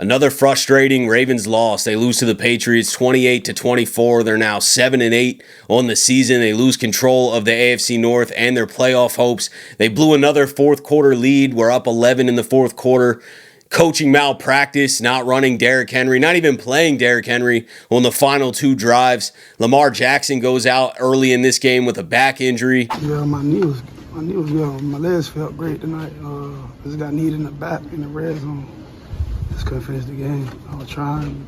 Another frustrating Ravens loss. They lose to the Patriots 28-24. They're now 7-8 on the season. They lose control of the AFC North and their playoff hopes. They blew another fourth quarter lead. We're up 11 in the fourth quarter. Coaching malpractice, not running Derrick Henry, not even playing Derrick Henry on the final two drives. Lamar Jackson goes out early in this game with a back injury. Yeah, my knee was good. My legs felt great tonight. Just got kneed in the back in the red zone. Just couldn't finish the game. I was trying,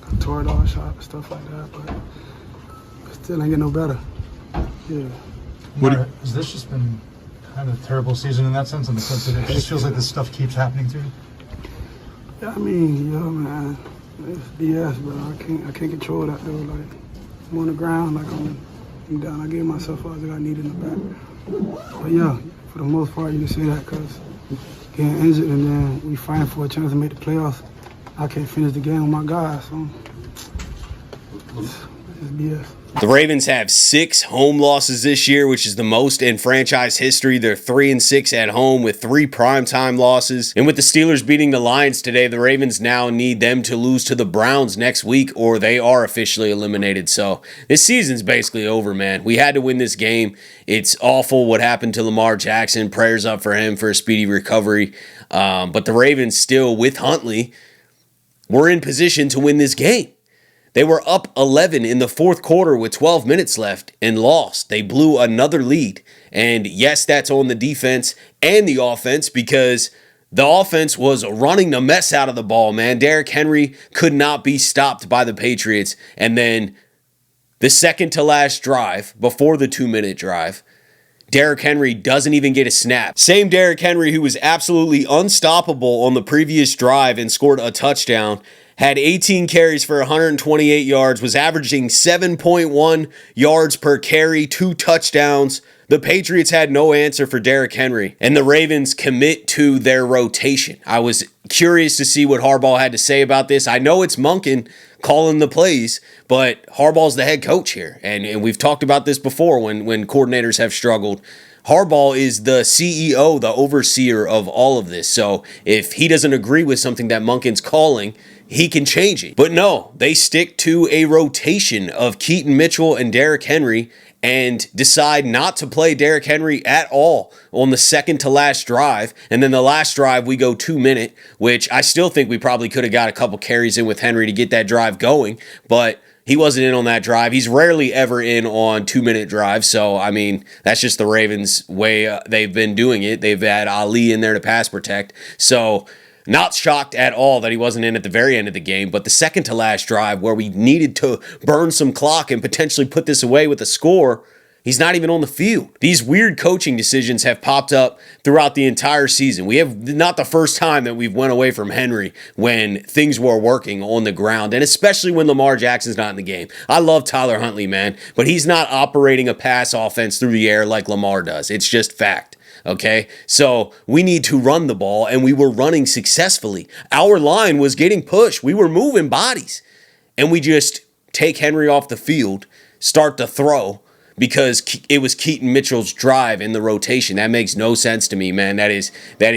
got tore it all shot, stuff like that, but still ain't get no better. Yeah. Has this just been kind of a terrible season in that sense that it just feels like this stuff keeps happening to you? Yeah, I mean, man, it's BS, bro. I can't control that though. Like, I'm on the ground, like I'm down. I gave myself out, I got kneed in the back. But yeah, for the most part, you can say that because getting injured and then we fighting for a chance to make the playoffs. I can't finish the game with my guys, so it's BS. The Ravens have 6 home losses this year, which is the most in franchise history. They're 3-6 at home with 3 primetime losses. And with the Steelers beating the Lions today, the Ravens now need them to lose to the Browns next week or they are officially eliminated. So this season's basically over, man. We had to win this game. It's awful what happened to Lamar Jackson. Prayers up for him for a speedy recovery. But the Ravens still, with Huntley, were in position to win this game. They were up 11 in the fourth quarter with 12 minutes left and lost. They blew another lead. And yes, that's on the defense and the offense because the offense was running the mess out of the ball, man. Derrick Henry could not be stopped by the Patriots. And then the second to last drive, before the 2-minute drive, Derrick Henry doesn't even get a snap. Same Derrick Henry who was absolutely unstoppable on the previous drive and scored a touchdown, had 18 carries for 128 yards, was averaging 7.1 yards per carry, 2 touchdowns. The Patriots had no answer for Derrick Henry, and the Ravens commit to their rotation. I was curious to see what Harbaugh had to say about this. I know it's Monken calling the plays, but Harbaugh's the head coach here, and we've talked about this before when coordinators have struggled. Harbaugh is the CEO, the overseer of all of this. So if he doesn't agree with something that Monken's calling, he can change it. But no, they stick to a rotation of Keaton Mitchell and Derrick Henry and decide not to play Derrick Henry at all on the second to last drive. And then the last drive, we go 2-minute, which I still think we probably could have got a couple carries in with Henry to get that drive going. But he wasn't in on that drive. He's rarely ever in on 2-minute drives. So, I mean, that's just the Ravens' way they've been doing it. They've had Ali in there to pass protect. So, not shocked at all that he wasn't in at the very end of the game. But the second to last drive where we needed to burn some clock and potentially put this away with a score, he's not even on the field. These weird coaching decisions have popped up throughout the entire season. We have not the first time that we've went away from Henry when things were working on the ground, and especially when Lamar Jackson's not in the game. I love Tyler Huntley, man, but he's not operating a pass offense through the air like Lamar does. It's just fact. Okay, so we need to run the ball, and we were running successfully. Our line was getting pushed. We were moving bodies, and we just take Henry off the field, start to throw, because it was Keaton Mitchell's drive in the rotation. That makes no sense to me, man. That is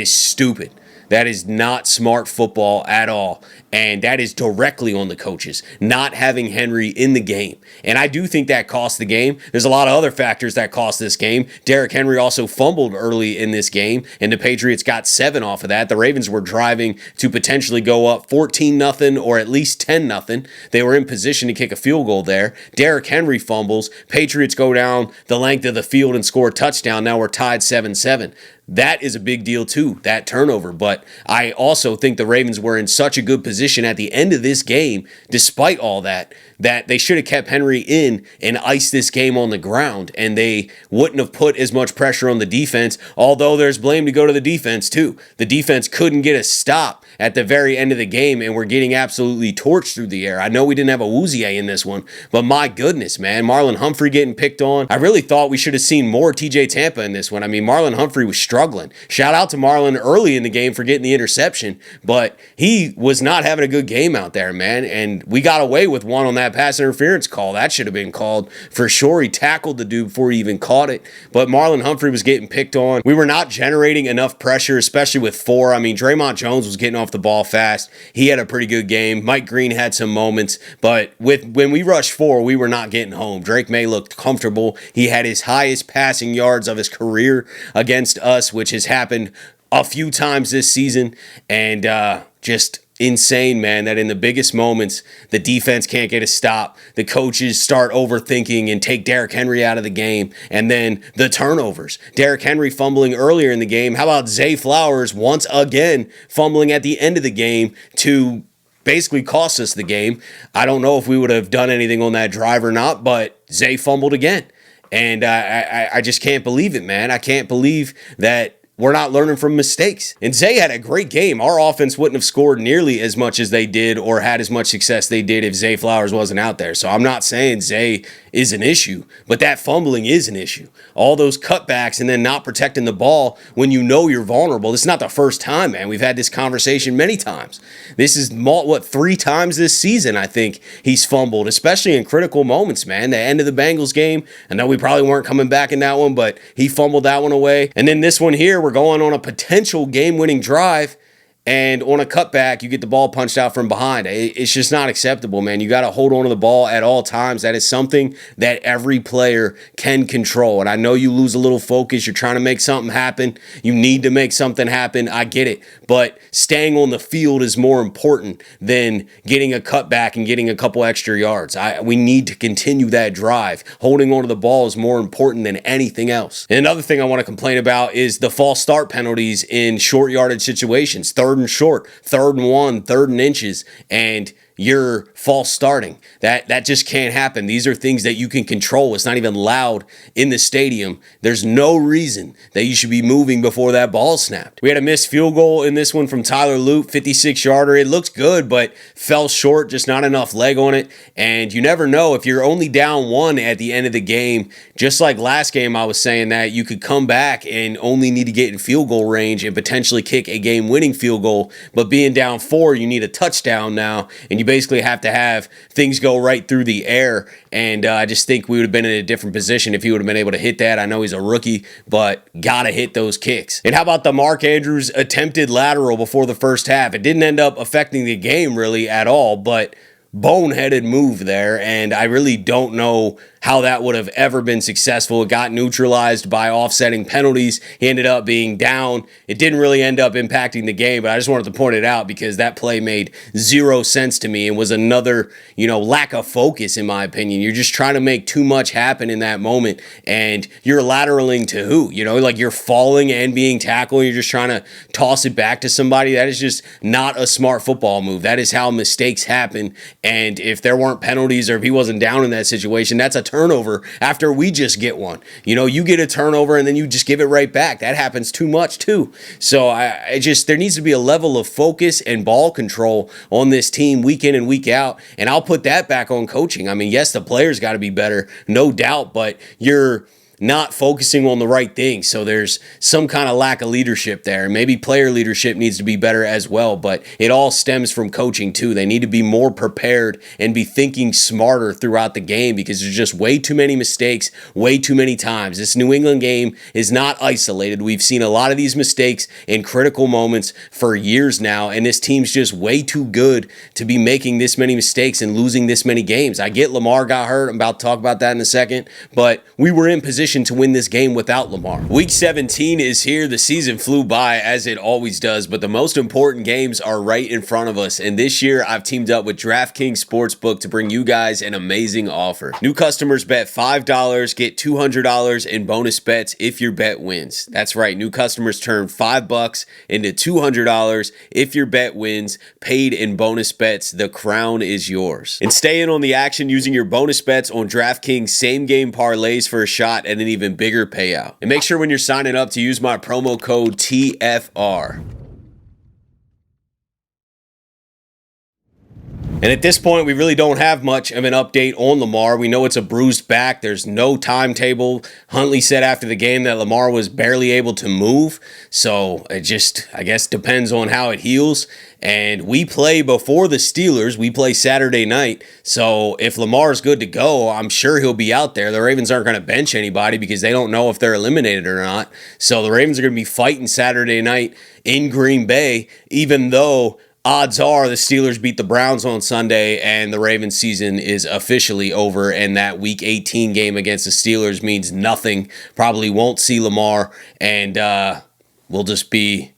stupid. That is not smart football at all. And that is directly on the coaches, not having Henry in the game. And I do think that cost the game. There's a lot of other factors that cost this game. Derrick Henry also fumbled early in this game, and the Patriots got 7 off of that. The Ravens were driving to potentially go up 14-0 or at least 10-0. They were in position to kick a field goal there. Derrick Henry fumbles. Patriots go down the length of the field and score a touchdown. Now we're tied 7-7. That is a big deal too, that turnover. But I also think the Ravens were in such a good position at the end of this game, despite all that, that they should have kept Henry in and iced this game on the ground, and they wouldn't have put as much pressure on the defense, although there's blame to go to the defense too. The defense couldn't get a stop at the very end of the game, and we're getting absolutely torched through the air. I know we didn't have a Wouzier in this one, but my goodness, man, Marlon Humphrey getting picked on. I really thought we should have seen more TJ Tampa in this one. I mean, Marlon Humphrey was struggling. Shout out to Marlon early in the game for getting the interception, but he was not having a good game out there, man, and we got away with one on that pass interference call. That should have been called for sure. He tackled the dude before he even caught it, but Marlon Humphrey was getting picked on. We were not generating enough pressure, especially with 4. I mean, Draymond Jones was getting off off the ball fast. He had a pretty good game. Mike Green had some moments, but when we rushed 4, we were not getting home. Drake Maye looked comfortable. He had his highest passing yards of his career against us, which has happened a few times this season, and just insane, man, that in the biggest moments, the defense can't get a stop. The coaches start overthinking and take Derrick Henry out of the game. And then the turnovers. Derrick Henry fumbling earlier in the game. How about Zay Flowers once again fumbling at the end of the game to basically cost us the game? I don't know if we would have done anything on that drive or not, but Zay fumbled again. And I just can't believe it, man. I can't believe that we're not learning from mistakes. And Zay had a great game. Our offense wouldn't have scored nearly as much as they did or had as much success they did if Zay Flowers wasn't out there. So I'm not saying Zay is an issue, but that fumbling is an issue. All those cutbacks and then not protecting the ball when you know you're vulnerable. This is not the first time, man. We've had this conversation many times. This is, 3 times this season, I think, he's fumbled, especially in critical moments, man. The end of the Bengals game, I know we probably weren't coming back in that one, but he fumbled that one away. And then this one here, we're going on a potential game-winning drive, and on a cutback, you get the ball punched out from behind. It's just not acceptable, man. You got to hold on to the ball at all times. That is something that every player can control. And I know you lose a little focus. You're trying to make something happen. You need to make something happen. I get it. But staying on the field is more important than getting a cutback and getting a couple extra yards. We need to continue that drive. Holding on to the ball is more important than anything else. And another thing I want to complain about is the false start penalties in short yardage situations. Third and short, 3rd and 1, 3rd and inches, and you're false starting. That just can't happen. These are things that you can control. It's not even loud in the stadium. There's no reason that you should be moving before that ball snapped. We had a missed field goal in this one from Tyler Loop, 56-yarder. It looks good, but fell short, just not enough leg on it. And you never know if you're only down 1 at the end of the game. Just like last game, I was saying that you could come back and only need to get in field goal range and potentially kick a game-winning field goal. But being down 4, you need a touchdown now, and you basically have to have things go right through the air. And I just think we would have been in a different position if he would have been able to hit that. I know he's a rookie, but gotta hit those kicks. And how about the Mark Andrews attempted lateral before the first half? It didn't end up affecting the game really at all, but boneheaded move there, and I really don't know how that would have ever been successful. It got neutralized by offsetting penalties. He ended up being down. It didn't really end up impacting the game, but I just wanted to point it out because that play made 0 sense to me and was another, lack of focus in my opinion. You're just trying to make too much happen in that moment, and you're lateraling to who? Like you're falling and being tackled, and you're just trying to toss it back to somebody. That is just not a smart football move. That is how mistakes happen, and if there weren't penalties or if he wasn't down in that situation, that's a turnover after we just get one. You get a turnover and then you just give it right back. That happens too much too. So there needs to be a level of focus and ball control on this team week in and week out. And I'll put that back on coaching. I mean, yes, the players got to be better, no doubt, but you're not focusing on the right things. So there's some kind of lack of leadership there. Maybe player leadership needs to be better as well, but it all stems from coaching too. They need to be more prepared and be thinking smarter throughout the game because there's just way too many mistakes, way too many times. This New England game is not isolated. We've seen a lot of these mistakes in critical moments for years now, and this team's just way too good to be making this many mistakes and losing this many games. I get Lamar got hurt. I'm about to talk about that in a second, but we were in position to win this game without Lamar. Week 17 is here. The season flew by as it always does, but the most important games are right in front of us. And this year, I've teamed up with DraftKings Sportsbook to bring you guys an amazing offer. New customers bet $5, get $200 in bonus bets if your bet wins. That's right. New customers turn $5 into $200 if your bet wins, paid in bonus bets. The crown is yours. And stay in on the action using your bonus bets on DraftKings same game parlays for a shot at an even bigger payout. And make sure when you're signing up to use my promo code TFR. And And at this point, we really don't have much of an update on Lamar. We know it's a bruised back. There's no timetable. Huntley said after the game that Lamar was barely able to move. So it just, I guess, depends on how it heals. And we play before the Steelers. We play Saturday night. So if Lamar's good to go, I'm sure he'll be out there. The Ravens aren't going to bench anybody because they don't know if they're eliminated or not. So the Ravens are going to be fighting Saturday night in Green Bay, even though odds are the Steelers beat the Browns on Sunday and the Ravens season is officially over, and that Week 18 game against the Steelers means nothing. Probably won't see Lamar, and we'll just be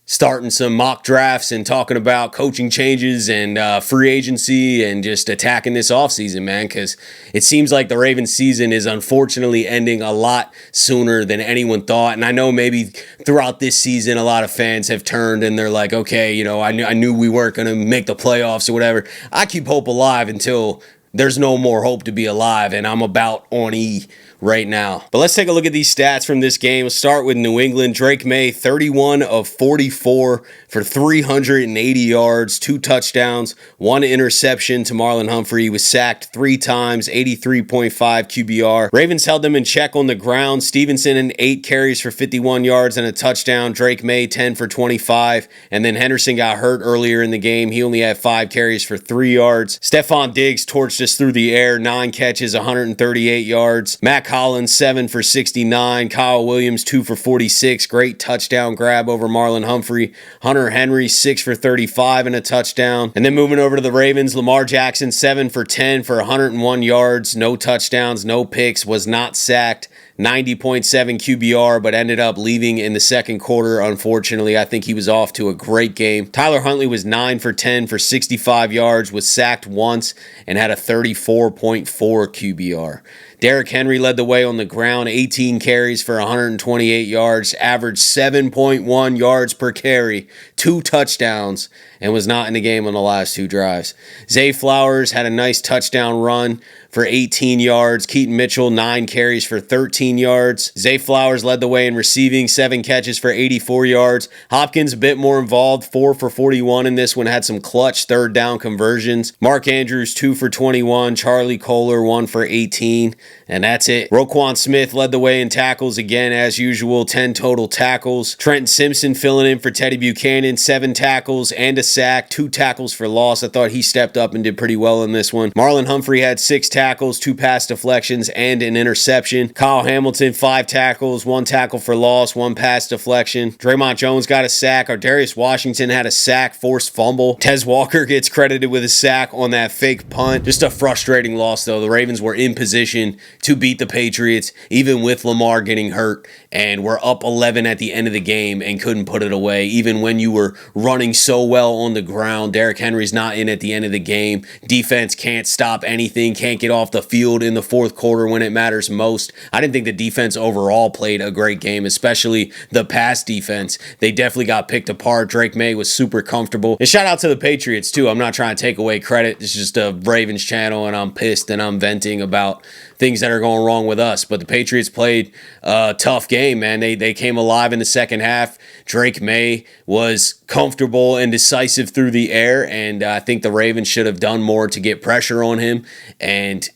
starting some mock drafts and talking about coaching changes and free agency and just attacking this offseason, man, because it seems like the Ravens season is unfortunately ending a lot sooner than anyone thought. And I know maybe throughout this season, a lot of fans have turned and they're like, okay, I knew we weren't going to make the playoffs or whatever. I keep hope alive until there's no more hope to be alive, and I'm about on E right now. But let's take a look at these stats from this game. We'll start with New England. Drake Maye, 31 of 44 for 380 yards, 2 touchdowns, 1 interception to Marlon Humphrey. He was sacked 3 times, 83.5 QBR. Ravens held them in check on the ground. Stevenson in 8 carries for 51 yards and a touchdown. Drake Maye, 10 for 25. And then Henderson got hurt earlier in the game. He only had 5 carries for 3 yards. Stephon Diggs torched us through the air, 9 catches, 138 yards. Matt Collins, 7 for 69. Kyle Williams, 2 for 46. Great touchdown grab over Marlon Humphrey. Hunter Henry, 6 for 35 and a touchdown. And then moving over to the Ravens, Lamar Jackson, 7 for 10 for 101 yards. No touchdowns, no picks, was not sacked. 90.7 QBR, but ended up leaving in the second quarter, unfortunately. I think he was off to a great game. Tyler Huntley was 9 for 10 for 65 yards, was sacked once, and had a 34.4 QBR. Derrick Henry led the way on the ground, 18 carries for 128 yards, averaged 7.1 yards per carry, 2 touchdowns, and was not in the game on the last 2 drives. Zay Flowers had a nice touchdown run for 18 yards. Keaton Mitchell, 9 carries for 13 yards. Zay Flowers led the way in receiving, 7 catches for 84 yards. Hopkins a bit more involved, 4 for 41 in this one, had some clutch third down conversions. Mark Andrews, 2 for 21. Charlie Kohler, 1 for 18. And that's it. Roquan Smith led the way in tackles again, as usual, 10 total tackles. Trenton Simpson filling in for Teddy Buchanan, 7 tackles and a sack, 2 tackles for loss. I thought he stepped up and did pretty well in this one. Marlon Humphrey had 6 tackles, 2 pass deflections, and an interception. Kyle Hamilton, 5 tackles, 1 tackle for loss, 1 pass deflection. Draymond Jones got a sack. Darius Washington had a sack, forced fumble. Tez Walker gets credited with a sack on that fake punt. Just a frustrating loss, though. The Ravens were in position to beat the Patriots, even with Lamar getting hurt, and were up 11 at the end of the game and couldn't put it away. Even when you were running so well on the ground, Derrick Henry's not in at the end of the game. Defense can't stop anything, can't get off the field in the fourth quarter when it matters most. I didn't think the defense overall played a great game, especially the pass defense. They definitely got picked apart. Drake Maye was super comfortable. And shout out to the Patriots, too. I'm not trying to take away credit. It's just a Ravens channel, and I'm pissed and I'm venting about things that are going wrong with us. But the Patriots played a tough game, man. They came alive in the second half. Drake Maye was comfortable and decisive through the air, and I think the Ravens should have done more to get pressure on him and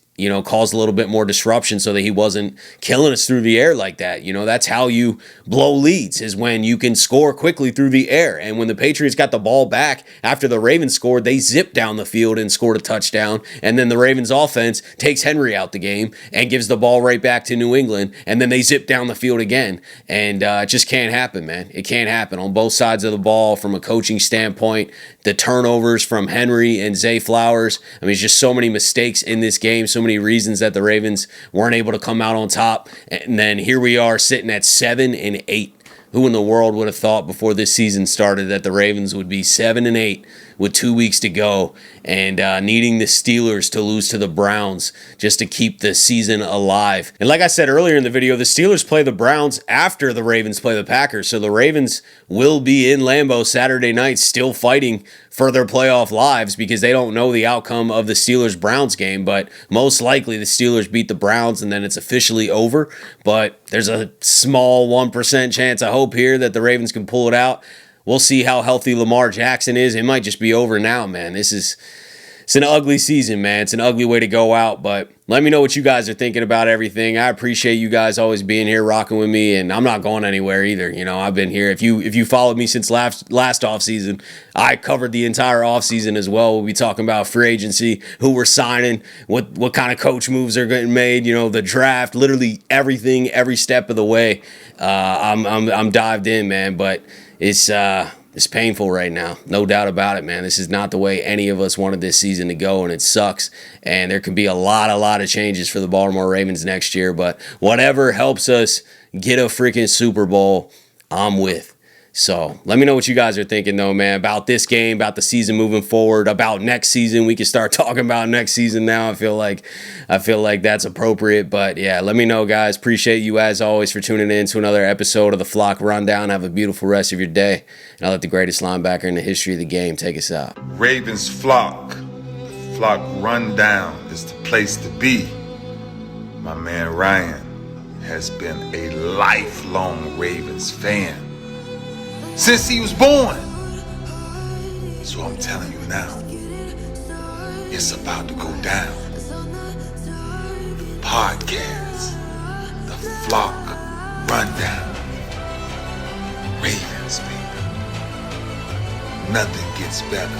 caused a little bit more disruption so that he wasn't killing us through the air like that. That's how you blow leads, is when you can score quickly through the air. And when the Patriots got the ball back after the Ravens scored, they zipped down the field and scored a touchdown. And then the Ravens offense takes Henry out the game and gives the ball right back to New England. And then they zip down the field again. And it just can't happen, man. It can't happen on both sides of the ball from a coaching standpoint. The turnovers from Henry and Zay Flowers. I mean, it's just so many mistakes in this game, so many reasons that the Ravens weren't able to come out on top. And then here we are sitting at 7-8. Who in the world would have thought before this season started that the Ravens would be 7-8 with 2 weeks to go and needing the Steelers to lose to the Browns just to keep the season alive. And like I said earlier in the video, the Steelers play the Browns after the Ravens play the Packers. So the Ravens will be in Lambeau Saturday night still fighting for their playoff lives because they don't know the outcome of the Steelers-Browns game. But most likely the Steelers beat the Browns and then it's officially over. But there's a small 1% chance, I hope here, that the Ravens can pull it out. We'll see how healthy Lamar Jackson is. It might just be over now, man. This is it's an ugly season, man. It's an ugly way to go out, but let me know what you guys are thinking about everything. I appreciate you guys always being here, rocking with me, and I'm not going anywhere either. You know, I've been here. If you followed me since last offseason, I covered the entire offseason as well. We'll be talking about free agency, who we're signing, what kind of coach moves are getting made, you know, the draft, literally everything, every step of the way. I'm dived in, man, but it's painful right now. No doubt about it, man. This is not the way any of us wanted this season to go, and it sucks. And there could be a lot of changes for the Baltimore Ravens next year, but whatever helps us get a freaking Super Bowl, I'm with. So let me know what you guys are thinking, though, man, about this game, about the season moving forward, about next season. We can start talking about next season now. I feel like that's appropriate. But yeah, let me know, guys. Appreciate you as always for tuning in to another episode of the Flock Rundown. Have a beautiful rest of your day, and I'll let the greatest linebacker in the history of the game take us out. Ravens Flock. The Flock Rundown is the place to be. My man Ryan has been a lifelong Ravens fan since he was born. So I'm telling you now, it's about to go down. The podcast, the Flock Rundown. Ravens, baby. Nothing gets better